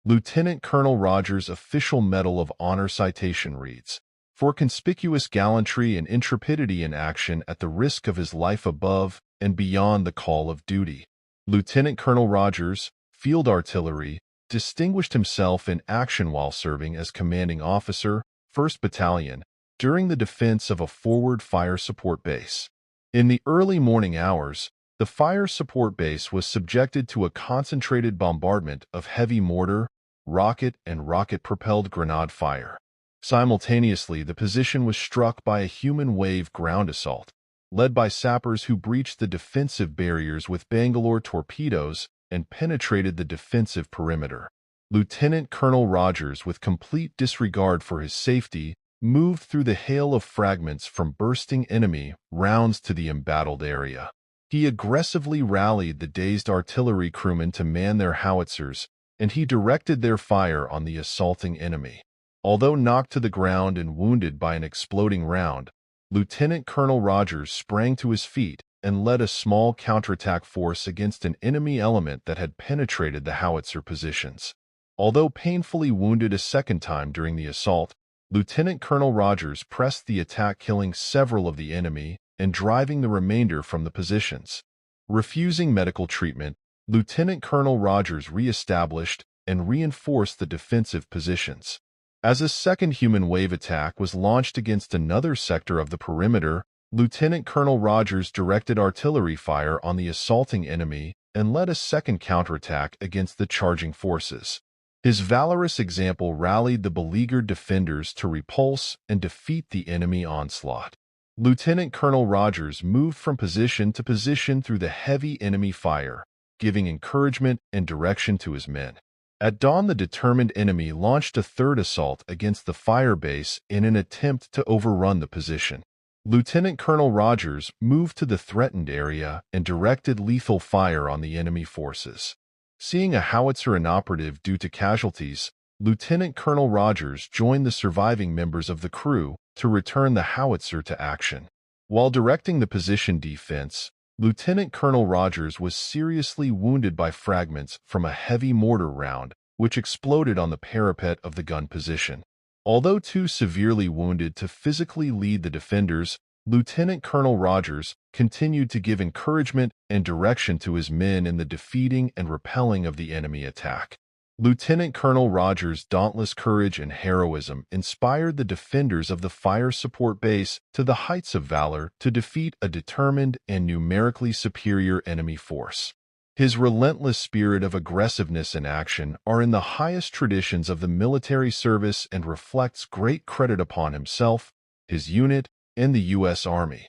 Lieutenant Colonel Rogers' official Medal of Honor citation reads, "For conspicuous gallantry and intrepidity in action at the risk of his life above and beyond the call of duty." Lieutenant Colonel Rogers, Field Artillery, distinguished himself in action while serving as commanding officer, 1st Battalion, during the defense of a forward fire support base. In the early morning hours, the fire support base was subjected to a concentrated bombardment of heavy mortar, rocket, and rocket-propelled grenade fire. Simultaneously, the position was struck by a human wave ground assault, led by sappers who breached the defensive barriers with Bangalore torpedoes and penetrated the defensive perimeter. Lieutenant Colonel Rogers, with complete disregard for his safety, moved through the hail of fragments from bursting enemy rounds to the embattled area. He aggressively rallied the dazed artillery crewmen to man their howitzers, and he directed their fire on the assaulting enemy. Although knocked to the ground and wounded by an exploding round, Lieutenant Colonel Rogers sprang to his feet and led a small counterattack force against an enemy element that had penetrated the howitzer positions. Although painfully wounded a second time during the assault, Lieutenant Colonel Rogers pressed the attack, killing several of the enemy and driving the remainder from the positions. Refusing medical treatment, Lieutenant Colonel Rogers re-established and reinforced the defensive positions. As a second human wave attack was launched against another sector of the perimeter, Lieutenant Colonel Rogers directed artillery fire on the assaulting enemy and led a second counterattack against the charging forces. His valorous example rallied the beleaguered defenders to repulse and defeat the enemy onslaught. Lieutenant Colonel Rogers moved from position to position through the heavy enemy fire, giving encouragement and direction to his men. At dawn, the determined enemy launched a third assault against the fire base in an attempt to overrun the position. Lieutenant Colonel Rogers moved to the threatened area and directed lethal fire on the enemy forces. Seeing a howitzer inoperative due to casualties, Lieutenant Colonel Rogers joined the surviving members of the crew to return the howitzer to action. While directing the position defense, Lieutenant Colonel Rogers was seriously wounded by fragments from a heavy mortar round, which exploded on the parapet of the gun position. Although too severely wounded to physically lead the defenders, Lieutenant Colonel Rogers continued to give encouragement and direction to his men in the defeating and repelling of the enemy attack. Lieutenant Colonel Rogers' dauntless courage and heroism inspired the defenders of the fire support base to the heights of valor to defeat a determined and numerically superior enemy force. His relentless spirit of aggressiveness and action are in the highest traditions of the military service and reflects great credit upon himself, his unit, and the U.S. Army.